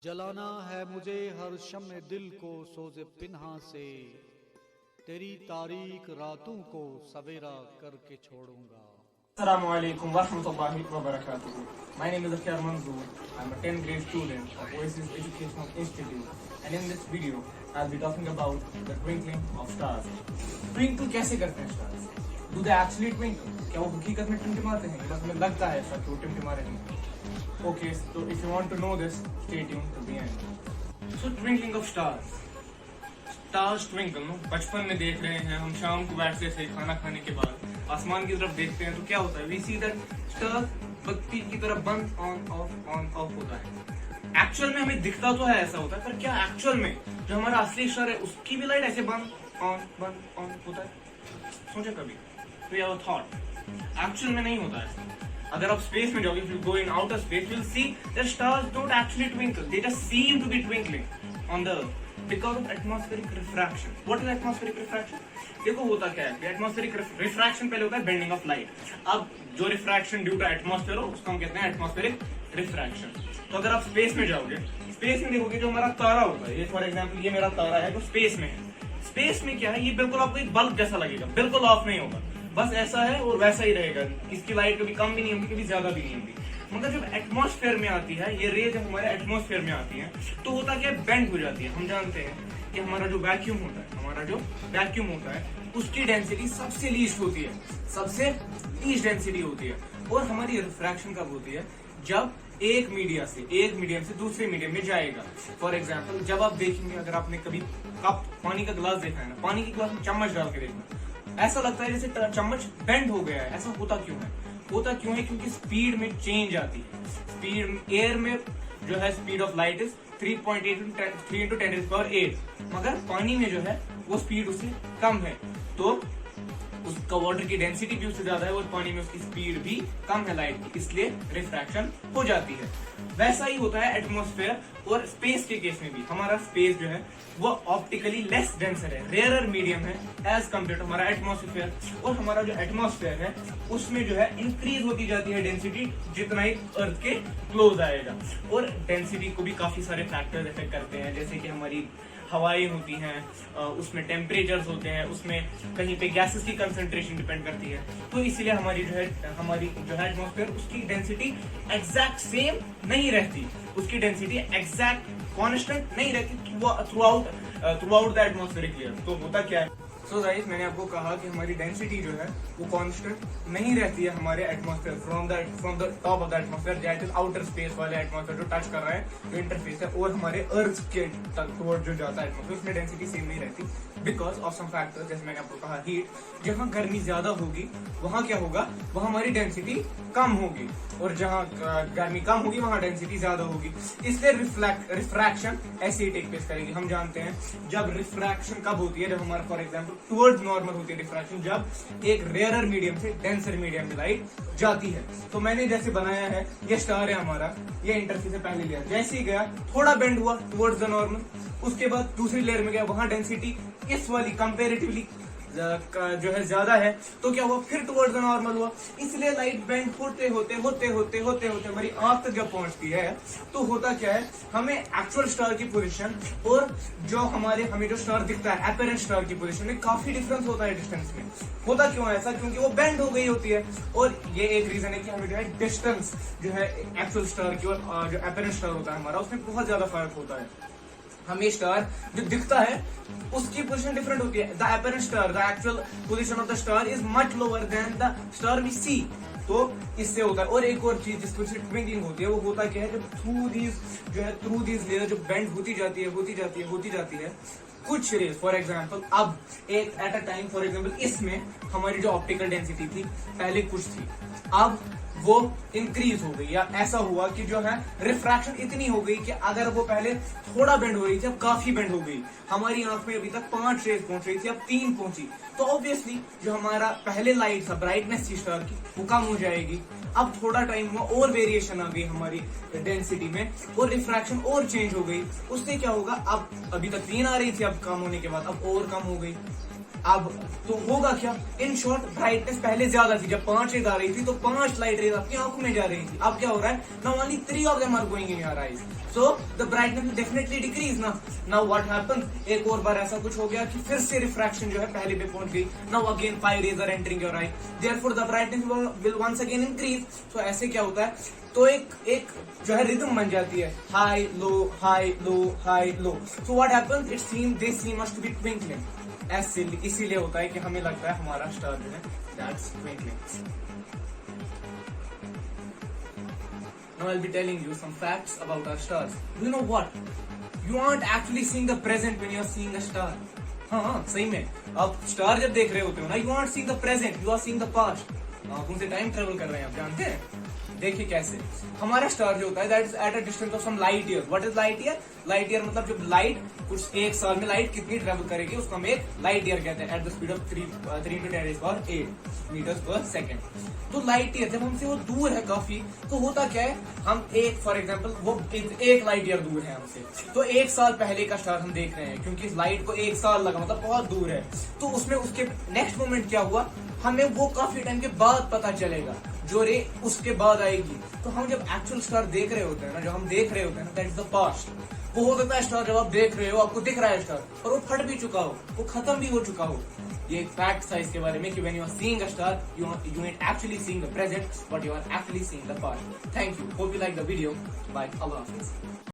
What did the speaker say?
जलाना है मुझे हर शम्मे दिल को सोज़े पिन्हा से, तेरी तारीक रातों को सवेरा करके छोड़ूंगा। Assalamu alaikum wa rahmatullahi wa barakatuh. My name is Akhyar Manzoor. I'm a 10th grade student of Oasis Educational Institute, and in this video I'll be talking about the twinkling of stars. Twinkle कैसे करते हैं stars? Do they actually twinkle? क्या वो हकीकत में टिमटिमाते हैं? बस हमें लगता है ऐसा कि वो टिमटिमा रहे हैं। Okay, so if you want to know this, stay tuned to the end. So twinkling of stars. Stars twinkle, no? बचपन में देख रहे हैं हम, शाम को बैठते थे खाना खाने के बाद आसमान की तरफ देखते हैं तो क्या होता है, वी सी दैट स्टार बत्ती की तरफ बंद ऑन ऑफ होता है। एक्चुअल में हमें दिखता तो है ऐसा होता है, पर क्या एक्चुअल में जो हमारा असली स्टार है उसकी भी लाइट ऐसे बंद ऑन होता है? सोचा कभी? तो ये थॉट एक्चुअल में नहीं होता है। अगर आप स्पेस में जाओगे, if you go in outer space, you'll see that stars don't actually twinkle. They just seem to be twinkling on the earth because of atmospheric refraction. What is atmospheric refraction? देखो होता क्या है, atmospheric refraction पहले होता है bending of light. अब जो refraction due to atmosphere हो उसको हम कहते हैं एटमॉस्फेरिक रिफ्रैक्शन। तो अगर आप स्पेस में जाओगे, स्पेस में देखोगे जो हमारा तारा होता है, ये फॉर एग्जांपल ये मेरा तारा है जो स्पेस में है। स्पेस में क्या है, ये बिल्कुल आपको एक बल्ब जैसा लगेगा, बिल्कुल ऑफ नहीं होगा, बस ऐसा है और वैसा ही रहेगा। इसकी लाइट कभी कम भी नहीं होगी, कभी ज्यादा भी नहीं होगी। मगर जब एटमॉस्फेयर में आती है ये रे, जब हमारे एटमॉस्फेयर में आती है तो होता क्या है, बेंड हो जाती है। हम जानते हैं कि हमारा जो वैक्यूम होता है उसकी डेंसिटी सबसे लीस्ट होती है, सबसे लीस्ट डेंसिटी होती है। और हमारी रिफ्रैक्शन कब होती है, जब एक मीडियम से दूसरे मीडियम में जाएगा। फॉर एग्जाम्पल जब आप देखेंगे, अगर आपने कभी कप पानी का गिलास देखा है ना, पानी के गिलास में चम्मच डाल के देखना, ऐसा लगता है जैसे चम्मच बेंड हो गया है। ऐसा होता क्यों है? क्योंकि स्पीड में चेंज आती है। स्पीड एयर में जो है speed of light is 3 into 10⁸, मगर पानी में जो है वो स्पीड उससे कम है, तो उसका वाटर की डेंसिटी भी उससे ज्यादा है और पानी में उसकी स्पीड भी कम है लाइट की, इसलिए रिफ्रैक्शन हो जाती है। वैसा ही होता है एटमॉस्फेयर और स्पेस के केस में भी। हमारा स्पेस जो है वो ऑप्टिकली लेस डेंसर है, रेयरर मीडियम है एज कम्पेयर टू हमारा एटमॉस्फेयर। और हमारा जो एटमॉस्फेयर है उसमें जो है इंक्रीज होती जाती है डेंसिटी जितना ही अर्थ के क्लोज आएगा। और डेंसिटी को भी काफी सारे फैक्टर्स इफेक्ट करते हैं, जैसे कि हमारी हवाएं होती हैं, उसमें टेम्परेचर्स होते हैं, उसमें कहीं पे गैसेस की कंसंट्रेशन डिपेंड करती है। तो इसीलिए हमारी जो है एटमॉस्फेयर उसकी डेंसिटी एग्जैक्ट सेम नहीं रहती, उसकी डेंसिटी एग्जैक्ट कांस्टेंट नहीं रहती through out the atmospheric layer. तो होता क्या है, सो गाइस मैंने आपको कहा कि हमारी डेंसिटी जो है वो कांस्टेंट नहीं रहती है हमारे atmosphere from the top of the atmosphere, that is outer space वाले एटमॉस्फेयर जो टच कर रहा है, जो इंटरफेस है, और हमारे अर्थ के टुवर्ड जो जाता है एटमॉस्फेयर, उसमें डेंसिटी सेम नहीं रहती बिकॉज ऑफ सम फैक्टर्स। जैसे मैंने आपको कहा हीट, जहाँ गर्मी ज्यादा होगी वहां क्या होगा, वहां हमारी डेंसिटी कम होगी, और जहाँ गर्मी कम होगी वहां डेंसिटी ज्यादा होगी। इसलिए रिफ्रैक्शन ऐसे ही टेक प्लेस करेगी। हम जानते हैं जब रिफ्रैक्शन कब होती है, जब हमारा फॉर एग्जाम्पल टुवर्ड्स नॉर्मल होती है रिफ्रैक्शन, जब एक रेयरर मीडियम से डेंसर मीडियम में लाइट जाती है। तो मैंने जैसे बनाया है, ये स्टार है हमारा, ये इंटरफेस से पहले लिया, जैसे ही गया थोड़ा बेंड हुआ टुवर्ड्स द नॉर्मल, उसके बाद दूसरी लेयर में गया, वहां डेंसिटी इस वाली कंपेरेटिवली जो है ज्यादा है, तो क्या हुआ, फिर टुवर्ड्स द नॉर्मल हुआ। इसलिए लाइट बेंड होते होते हमारी आंख तक जब पहुंचती है तो होता क्या है, हमें एक्चुअल स्टार की पोजीशन और जो हमें जो स्टार दिखता है एपेरेंट स्टार की पोजीशन में काफी डिफरेंस होता है डिस्टेंस में। होता क्यों है ऐसा, क्योंकि वो बेंड हो गई होती है। और ये एक रीजन है कि हमें जो है डिस्टेंस जो है एक्चुअल स्टार की और जो एपेरेंट स्टार होता है हमारा, उसमें बहुत ज्यादा फर्क होता है। हमें स्टार जो दिखता है उसकी पोजीशन डिफरेंट होती है। The apparent star, the actual position of the star is much lower than the star we see. तो इससे होता है। और एक और चीज जिसको ट्विंकलिंग होती है, वो होता क्या है, जब थ्रू दीज लेयर जो बेंड होती जाती है कुछ रेज, फॉर एग्जाम्पल अब एक at a time, for example इसमें हमारी जो ऑप्टिकल डेंसिटी थी पहले कुछ थी, अब वो इंक्रीज हो गई, या ऐसा हुआ कि जो है रिफ्रैक्शन इतनी हो गई कि अगर वो पहले थोड़ा बेंड हो रही थी अब काफी बेंड हो गई। हमारी आंख में अभी तक 5 रेज पहुंच रही थी, अब 3 पहुंची, तो ऑब्वियसली जो हमारा पहले लाइट था ब्राइटनेस थी स्टार की वो कम हो जाएगी। अब थोड़ा टाइम हुआ और वेरिएशन आ गई हमारी डेंसिटी में और रिफ्रैक्शन और चेंज हो गई। उससे क्या होगा, अब अभी तक 3 आ रही थी, अब कम होने के बाद अब और कम हो गई। अब तो होगा क्या, इन शॉर्ट ब्राइटनेस पहले ज्यादा थी, जब 5 रेज आ रही थी तो 5 लाइट रेज आपकी आंखों में जा रही थी। अब क्या हो रहा है, now only 3 of them are going in your eyes, so the brightness will definitely decrease ना। नाउ व्हाट हैपेंस, एक और बार ऐसा कुछ हो गया कि फिर से रिफ्रैक्शन जो है पहले पे पहुंच गई। Now again 5 rays are entering your eye, therefore the brightness will once again increase. So ऐसे क्या होता है, तो एक जो है रिदम बन जाती है, high low high low high low. So what happens, it seem this seam must be twinkling, ऐसे इसीलिए होता है कि हमें लगता है हमारा स्टार जो है that's twinkling. Now I'll be telling you some facts about our stars. Do you know what? You aren't actually seeing the present when you're seeing a star. हाँ सही में, आप स्टार जब देख रहे होते हो ना, you aren't seeing the present, you are seeing the past. आंखों से टाइम ट्रेवल कर रहे हैं आप, जानते हैं? देखिए कैसे हमारा स्टार जो होता है that is at a distance of some light year. What is light year? Light year मतलब जब लाइट कुछ 1 साल में लाइट कितनी ट्रेवल करेगी उसको हम एक लाइट ईयर कहते हैं, at the speed of 3×10⁸ metres per second. तो लाइट ईयर जब हमसे वो दूर है काफी, तो होता क्या है, हम एक फॉर एग्जाम्पल वो 1 लाइट ईयर दूर है हमसे, तो 1 साल पहले का स्टार हम देख रहे हैं, क्योंकि इस लाइट को 1 साल लगा मतलब बहुत दूर है। तो उसमें उसके नेक्स्ट मोमेंट क्या हुआ, हमें वो काफी टाइम के बाद पता चलेगा, जो रे उसके बाद आएगी। तो हम जब एक्चुअल स्टार देख रहे होते हैं ना, जो हम देख रहे होते हैं ना, दैट इज द पास्ट। वो हो सकता है स्टार जब आप देख रहे हो, आपको दिख रहा है स्टार, और वो फट भी चुका हो, वो खत्म भी हो चुका हो। ये एक फैक्ट था इसके बारे में कि when you are seeing a star, you are actually seeing the present, but you are actually seeing the past. Thank you, hope you like the video. Bye, अल्लाह हाफिज।